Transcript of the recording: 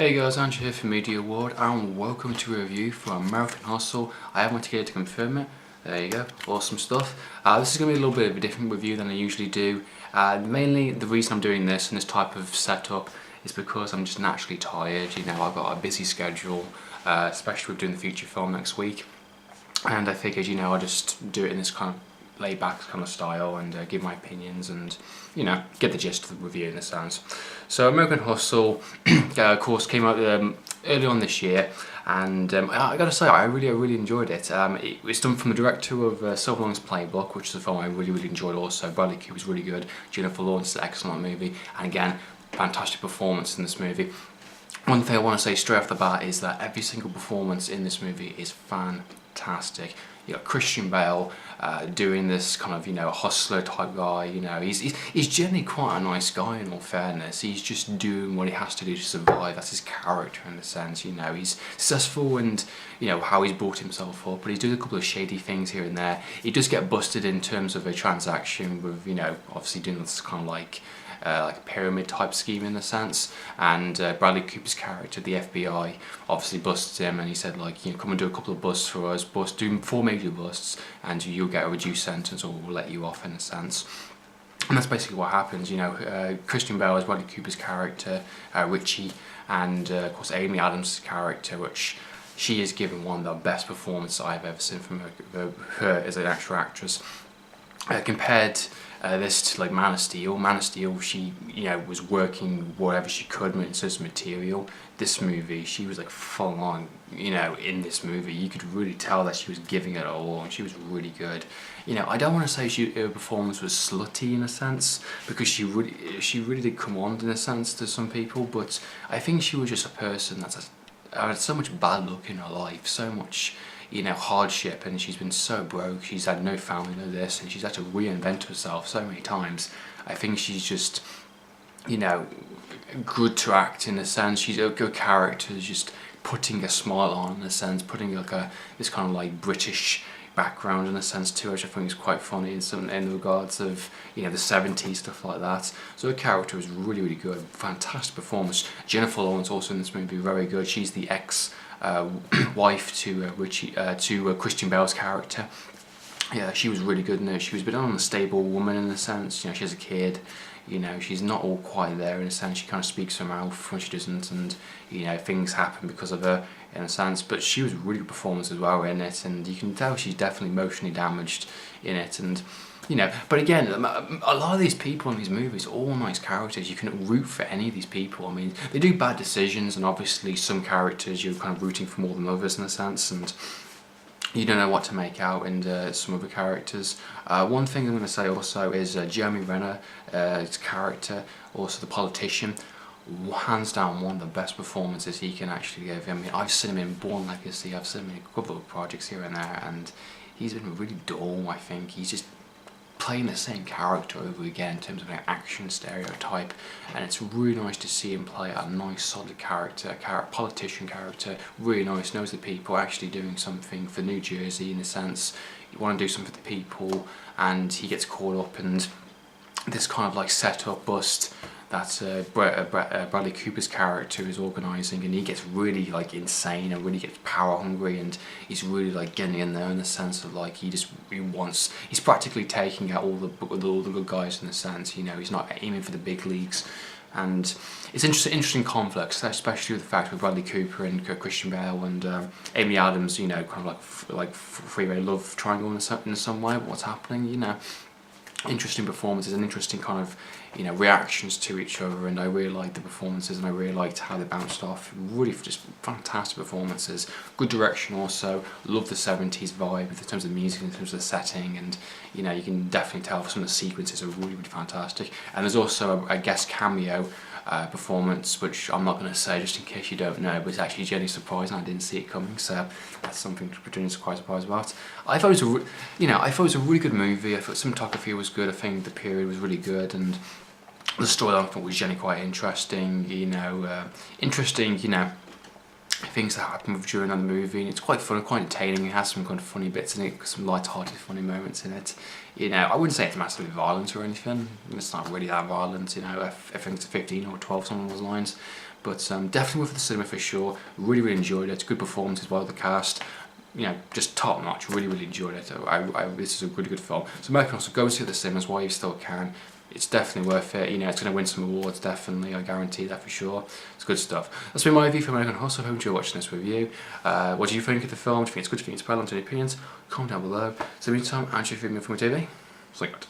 Hey guys, Andrew here from Media Award and welcome to a review for American Hustle. I have my ticket to confirm it. There you go, awesome stuff. This is going to be a little bit of a different review than I usually do. Mainly the reason I'm doing this and this type of setup is because I'm just naturally tired. You know, I've got a busy schedule, especially with doing the feature film next week. And I figured, you know, I'll just do it in this kind of laid back kind of style and give my opinions and, you know, get the gist of the review in a sense. So American Hustle, of course, came out early on this year, and I gotta say, I really enjoyed it. It was done from the director of Silver Linings Playbook, which is a film I really enjoyed also. Bradley Cooper was really good, Jennifer Lawrence is an excellent movie, and again, fantastic performance in this movie. One thing I want to say straight off the bat is that every single performance in this movie is fantastic. You got Christian Bale doing this kind of, you know, hustler type guy. You know, he's generally quite a nice guy in all fairness. He's just doing what he has to do to survive. That's his character in a sense. You know, he's successful and, you know, how he's brought himself up, but he's doing a couple of shady things here and there. He does get busted in terms of a transaction with, you know, obviously doing this kind of like a pyramid type scheme in a sense, and Bradley Cooper's character, the FBI, obviously busts him and he said, like, you know, come and do a couple of busts for us, do 4 major busts and you'll get a reduced sentence or we'll let you off in a sense. And that's basically what happens. You know, Christian Bale is Bradley Cooper's character, Richie, and of course Amy Adams' character, which she is given one of the best performances I've ever seen from her as an actual actress. Compared this to like Man of Steel, she, you know, was working whatever she could in terms of material. This movie, she was like full on, you know, in this movie. You could really tell that she was giving it all and she was really good. You know, I don't want to say her performance was slutty in a sense, because she really did come on in a sense to some people, but I think she was just a person that's had so much bad luck in her life, so much, you know, hardship, and she's been so broke, she's had no family, no this, and she's had to reinvent herself so many times. I think she's just, you know, good to act in a sense. She's a good character, just putting a smile on in a sense, putting like this kind of like British background in a sense too, which I think is quite funny in regards of, you know, the 70s, stuff like that. So her character was really good, fantastic performance. Jennifer Lawrence also in this movie, very good. She's the wife to Christian Bale's character. Yeah, she was really good in it. She was a bit unstable woman in a sense. You know, she has a kid. You know, she's not all quite there in a sense. She kind of speaks her mouth when she doesn't, and, you know, things happen because of her in a sense. But she was a really good performance as well in it, and you can tell she's definitely emotionally damaged in it. And, you know, but again, a lot of these people in these movies are all nice characters. You can root for any of these people. I mean, they do bad decisions, and obviously some characters you're kind of rooting for more than others in a sense, and you don't know what to make out in some other characters. One thing I'm going to say also is Jeremy Renner, his character, also the politician, hands down one of the best performances he can actually give. I mean, I've seen him in Born Legacy, I've seen him in a couple of projects here and there, and he's been really dull. I think he's just playing the same character over again in terms of an action stereotype, and it's really nice to see him play a nice solid character, politician character, really nice, knows the people, actually doing something for New Jersey in a sense. You want to do something for the people, and he gets caught up in this kind of like set-up bust that Bradley Cooper's character is organising, and he gets really like insane and really gets power hungry, and he's really like getting in there in the sense of like he's practically taking out all the good guys in a sense. You know, he's not aiming for the big leagues, and it's interesting conflicts, especially with the fact with Bradley Cooper and Christian Bale and Amy Adams. You know, kind of like freeway love triangle in some way. What's happening? You know. Interesting performances and interesting kind of, you know, reactions to each other, and I really liked the performances and I really liked how they bounced off. Really just fantastic performances. Good direction also. Love the 70s vibe in terms of the music, in terms of the setting, and, you know, you can definitely tell some of the sequences are really fantastic. And there's also a guest cameo performance, which I'm not going to say just in case you don't know, but it's actually genuinely surprising. I didn't see it coming, so that's something to be quite surprised about. I thought it was a really good movie. I thought cinematography was good. I think the period was really good, and the storyline I thought was genuinely quite interesting. You know, things that happen during the movie, and it's quite fun, quite entertaining. It has some kind of funny bits in it, some light-hearted, funny moments in it. You know, I wouldn't say it's massively violent or anything. It's not really that violent. You know, I think it's a 15 or 12, some of those lines. but definitely worth the cinema for sure. Really enjoyed it. Good performances by the cast. You know, just top notch. Really enjoyed it. This is a really good film. So American Hustle, go and see it at the cinemas while you still can. It's definitely worth it. You know, it's going to win some awards, definitely. I guarantee that for sure. It's good stuff. That's been my review for American Hustle. I hope you enjoyed watching this review. What do you think of the film? Do you think it's good? Do you think it's bad? Any opinions? Comment down below. So, in the meantime, Andrew, from my TV. It's like that.